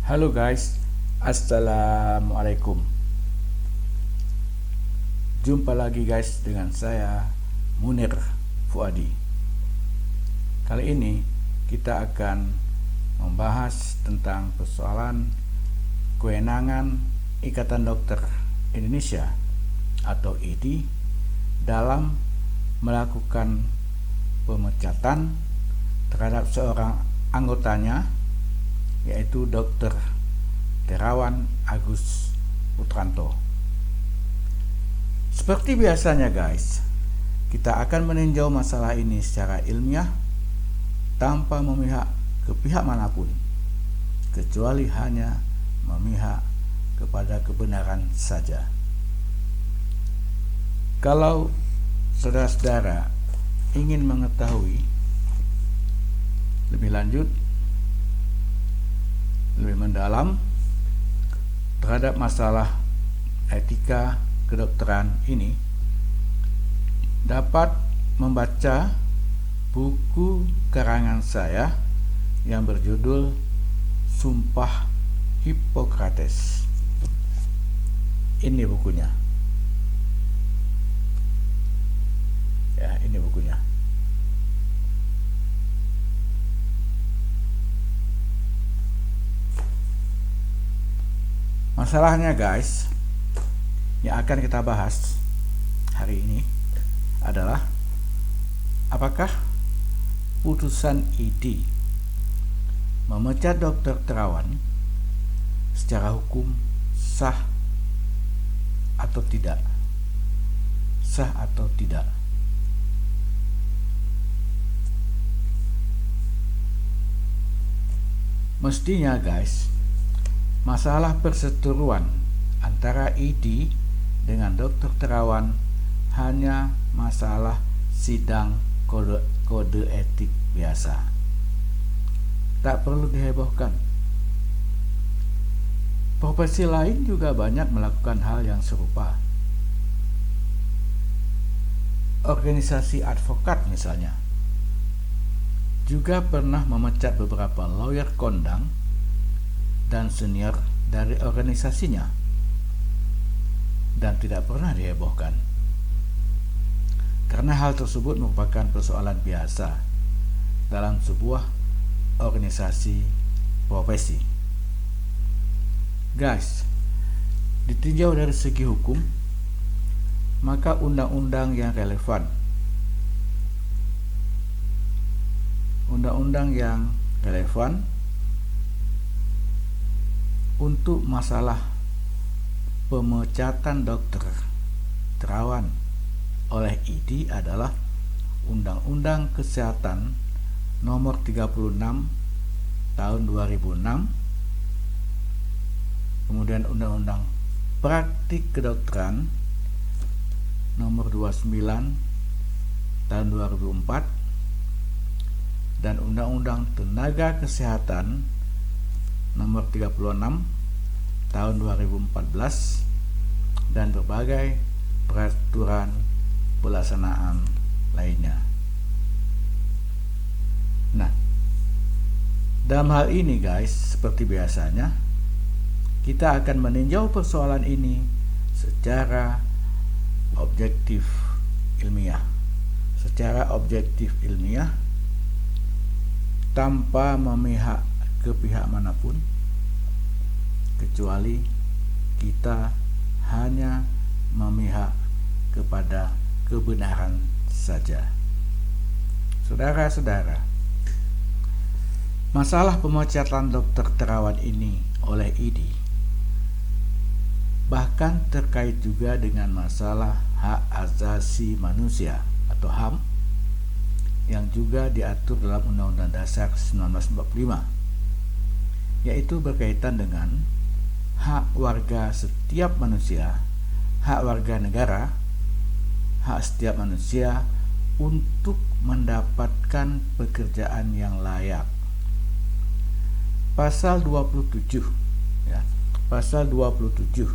Halo guys, Assalamualaikum. Jumpa lagi guys dengan saya Munir Fuadi. Kali ini kita akan membahas tentang persoalan kewenangan Ikatan Dokter Indonesia atau IDI dalam melakukan pemecatan terhadap seorang anggotanya, yaitu Dr. Terawan Agus Putranto. Seperti biasanya guys, kita akan meninjau masalah ini secara ilmiah tanpa memihak ke pihak manapun, kecuali hanya memihak kepada kebenaran saja. Kalau saudara-saudara ingin mengetahui lebih lanjut, lebih mendalam terhadap masalah etika kedokteran ini, dapat membaca buku karangan saya yang berjudul Sumpah Hippokrates. Ini bukunya. Ya, ini bukunya. Masalahnya guys, yang akan kita bahas hari ini adalah apakah putusan IDI memecat Dr. Terawan secara hukum sah atau tidak? Sah atau tidak? Mestinya guys, masalah perseteruan antara IDI dengan Dr. Terawan hanya masalah sidang kode etik biasa. Tak perlu dihebohkan. Profesi lain juga banyak melakukan hal yang serupa. Organisasi advokat misalnya juga pernah memecat beberapa lawyer kondang dan senior dari organisasinya dan tidak pernah dihebohkan, karena hal tersebut merupakan persoalan biasa dalam sebuah organisasi profesi. Guys, ditinjau dari segi hukum, maka undang-undang yang relevan untuk masalah pemecatan Dr. Terawan oleh IDI adalah Undang-Undang Kesehatan Nomor 36 Tahun 2006, kemudian Undang-Undang Praktik Kedokteran Nomor 29 Tahun 2004, dan Undang-Undang Tenaga Kesehatan Nomor 36 Tahun 2014, dan berbagai peraturan pelaksanaan lainnya. Nah, dalam hal ini guys, seperti biasanya, kita akan meninjau persoalan ini secara objektif ilmiah. Tanpa memihak ke pihak manapun, kecuali kita hanya memihak kepada kebenaran saja. Saudara-saudara, masalah pemecatan Dr. Terawan ini oleh IDI bahkan terkait juga dengan masalah hak asasi manusia atau HAM yang juga diatur dalam Undang-Undang Dasar 1945, yaitu berkaitan dengan hak warga setiap manusia, hak warga negara, hak setiap manusia untuk mendapatkan pekerjaan yang layak. Pasal 27 ya, Pasal 27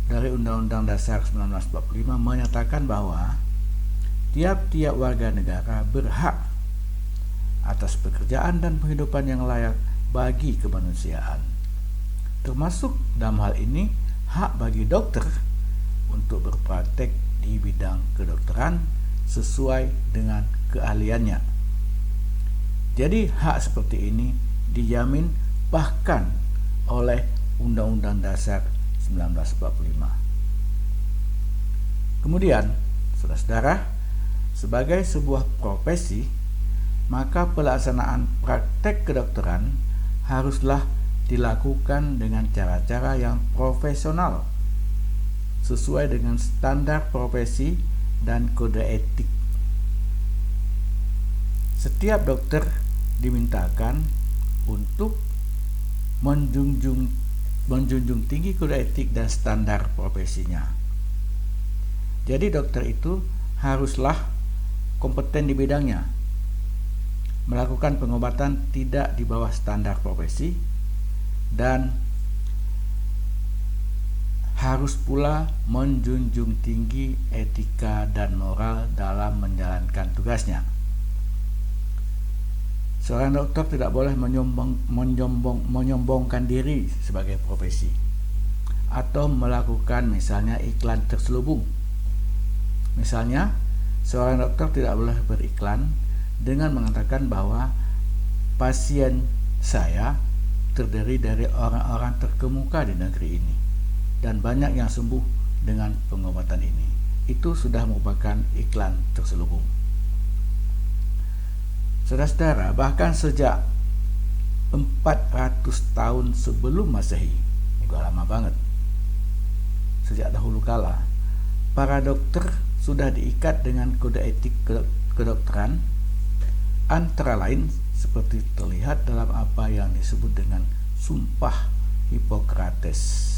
dari Undang-Undang Dasar 1945 menyatakan bahwa tiap-tiap warga negara berhak atas pekerjaan dan penghidupan yang layak bagi kemanusiaan. termasuk dalam hal ini hak bagi dokter untuk berpraktek di bidang kedokteran sesuai dengan keahliannya. Jadi hak seperti ini dijamin bahkan oleh Undang-Undang Dasar 1945. Kemudian, saudara-saudara, sebagai sebuah profesi, maka pelaksanaan praktek kedokteran haruslah dilakukan dengan cara-cara yang profesional sesuai dengan standar profesi dan kode etik. Setiap dokter dimintakan untuk menjunjung tinggi kode etik dan standar profesinya. Jadi dokter itu haruslah kompeten di bidangnya, melakukan pengobatan tidak di bawah standar profesi, dan harus pula menjunjung tinggi etika dan moral dalam menjalankan tugasnya. Seorang dokter tidak boleh menyombongkan diri sebagai profesi atau melakukan misalnya iklan terselubung. Misalnya, seorang dokter tidak boleh beriklan dengan mengatakan bahwa pasien saya terdiri dari orang-orang terkemuka di negeri ini dan banyak yang sembuh dengan pengobatan ini. Itu sudah merupakan iklan terselubung. Saudara-saudara, bahkan sejak 400 tahun sebelum Masehi, ini lama banget, sejak dahulu kala, para dokter sudah diikat dengan kode etik kedokteran, antara lain seperti terlihat dalam apa yang disebut dengan Sumpah Hippocrates.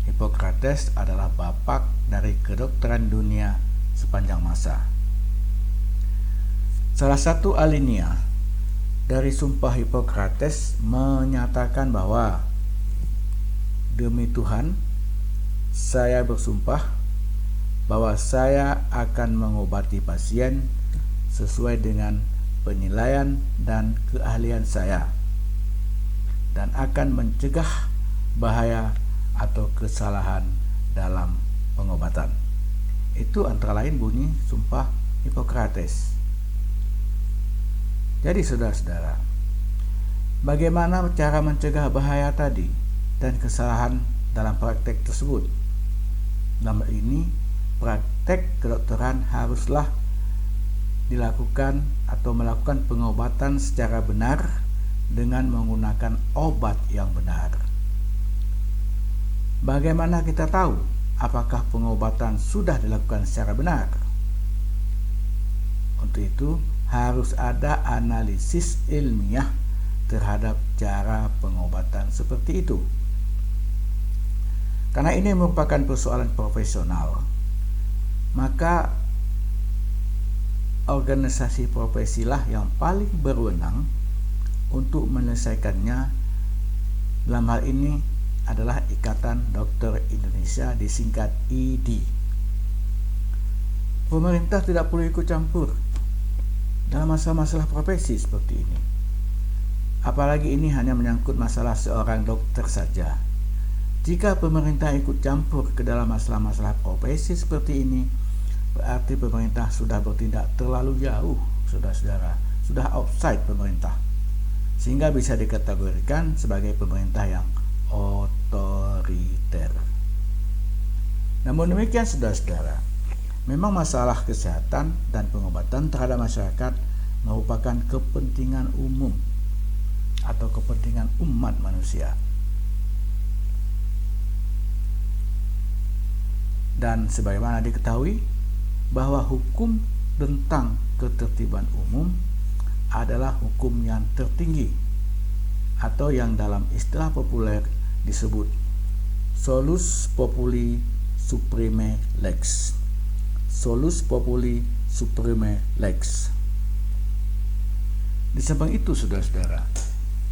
Hippocrates adalah bapak dari kedokteran dunia sepanjang masa. Salah satu alinea dari Sumpah Hippocrates menyatakan bahwa demi Tuhan, saya bersumpah bahwa saya akan mengobati pasien sesuai dengan penilaian dan keahlian saya dan akan mencegah bahaya atau kesalahan dalam pengobatan. Itu antara lain bunyi Sumpah Hippocrates. Jadi saudara-saudara, bagaimana cara mencegah bahaya tadi dan kesalahan dalam praktek tersebut? Dalam ini, praktek kedokteran haruslah dilakukan atau melakukan pengobatan secara benar dengan menggunakan obat yang benar. Bagaimana kita tahu apakah pengobatan sudah dilakukan secara benar? Untuk itu harus ada analisis ilmiah terhadap cara pengobatan seperti itu. Karena ini merupakan persoalan profesional, maka organisasi profesilah yang paling berwenang untuk menyelesaikannya. Dalam hal ini adalah Ikatan Dokter Indonesia, disingkat IDI. Pemerintah tidak perlu ikut campur dalam masalah-masalah profesi seperti ini. Apalagi ini hanya menyangkut masalah seorang dokter saja. Jika pemerintah ikut campur ke dalam masalah-masalah profesi seperti ini, berarti pemerintah sudah bertindak terlalu jauh, saudara-saudara. Sudah offside pemerintah, sehingga bisa dikategorikan sebagai pemerintah yang otoriter. Namun demikian, saudara-saudara, memang masalah kesehatan dan pengobatan terhadap masyarakat merupakan kepentingan umum atau kepentingan umat manusia. Dan sebagaimana diketahui bahwa hukum tentang ketertiban umum adalah hukum yang tertinggi atau yang dalam istilah populer disebut solus populi supreme lex. Solus populi supreme lex. Di samping itu, saudara-saudara,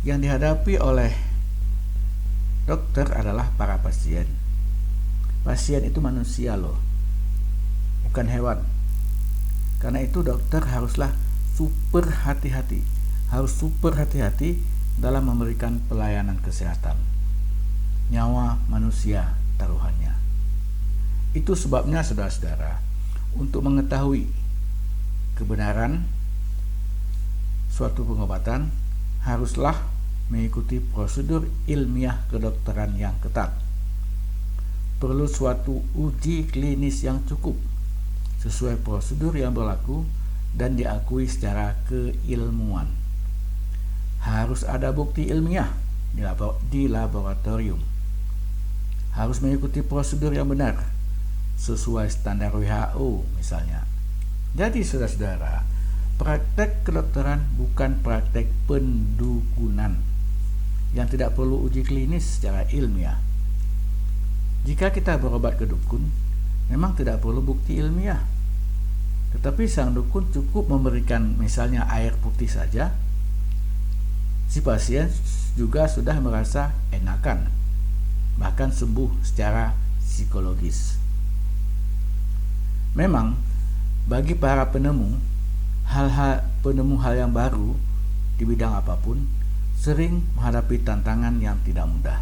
yang dihadapi oleh dokter adalah para pasien. Pasien itu manusia loh, bukan hewan. Karena itu dokter haruslah super hati-hati dalam memberikan pelayanan kesehatan. Nyawa manusia taruhannya. Itu sebabnya saudara-saudara, untuk mengetahui kebenaran suatu pengobatan haruslah mengikuti prosedur ilmiah kedokteran yang ketat. Perlu suatu uji klinis yang cukup sesuai prosedur yang berlaku dan diakui secara keilmuan. Harus ada bukti ilmiah di laboratorium. Harus mengikuti prosedur yang benar sesuai standar WHO misalnya. Jadi saudara-saudara, praktek kedokteran bukan praktek pendukunan yang tidak perlu uji klinis secara ilmiah. Jika kita berobat ke dukun, memang tidak perlu bukti ilmiah. Tetapi sang dukun cukup memberikan misalnya air putih saja, si pasien juga sudah merasa enakan, bahkan sembuh secara psikologis. Memang bagi para penemu hal yang baru di bidang apapun sering menghadapi tantangan yang tidak mudah.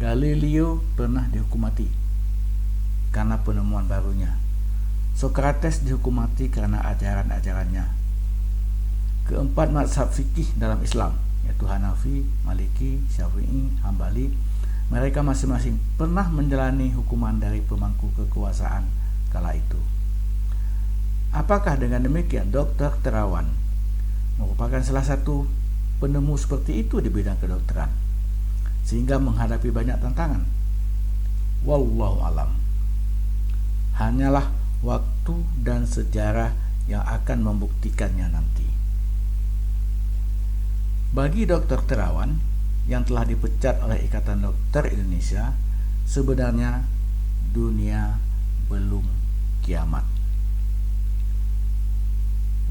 Galileo pernah dihukum mati karena penemuan barunya. Socrates dihukum mati karena ajaran-ajarannya. Keempat mazhab fikih dalam Islam, yaitu Hanafi, Maliki, Syafi'i, Hambali, mereka masing-masing pernah menjalani hukuman dari pemangku kekuasaan kala itu. Apakah dengan demikian Dr. Terawan merupakan salah satu penemu seperti itu di bidang kedokteran sehingga menghadapi banyak tantangan? Wallahu alam. Hanyalah waktu dan sejarah yang akan membuktikannya nanti. Bagi Dr. Terawan yang telah dipecat oleh Ikatan Dokter Indonesia, sebenarnya dunia belum kiamat.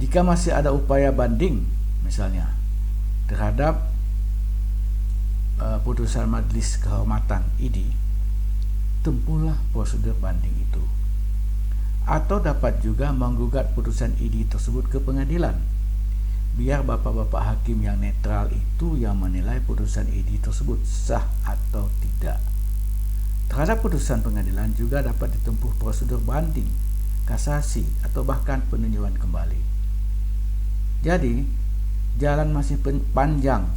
Jika masih ada upaya banding misalnya terhadap putusan Majelis Kehormatan ID, tempuhlah prosedur banding itu. Atau dapat juga menggugat putusan ID tersebut ke pengadilan. Biar bapak-bapak hakim yang netral itu yang menilai putusan ID tersebut sah atau tidak. Terhadap putusan pengadilan juga dapat ditempuh prosedur banding, kasasi, atau bahkan peninjauan kembali. Jadi, jalan masih panjang.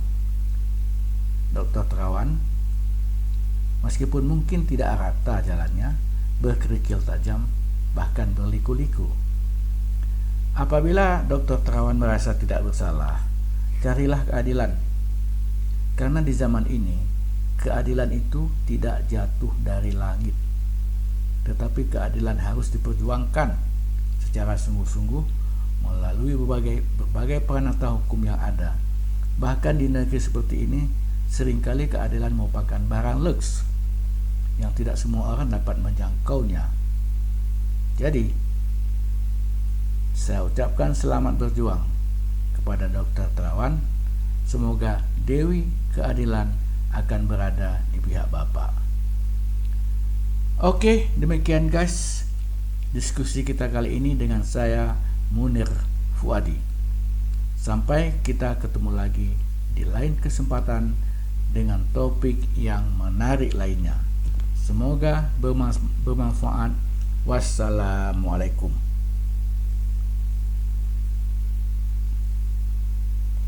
Dr. Terawan, meskipun mungkin tidak rata jalannya, berkerikil tajam, bahkan berliku-liku. Apabila Dr. Terawan merasa tidak bersalah, carilah keadilan. Karena di zaman ini, keadilan itu tidak jatuh dari langit, tetapi keadilan harus diperjuangkan secara sungguh-sungguh melalui berbagai peranata hukum yang ada. Bahkan di negeri seperti ini, seringkali keadilan merupakan barang lux yang tidak semua orang dapat menjangkaunya. Jadi, saya ucapkan selamat berjuang kepada Dr. Terawan. Semoga Dewi Keadilan akan berada di pihak Bapak. Oke, demikian guys diskusi kita kali ini dengan saya Munir Fuadi. Sampai kita ketemu lagi di lain kesempatan dengan topik yang menarik lainnya. Semoga bermanfaat. Wassalamualaikum.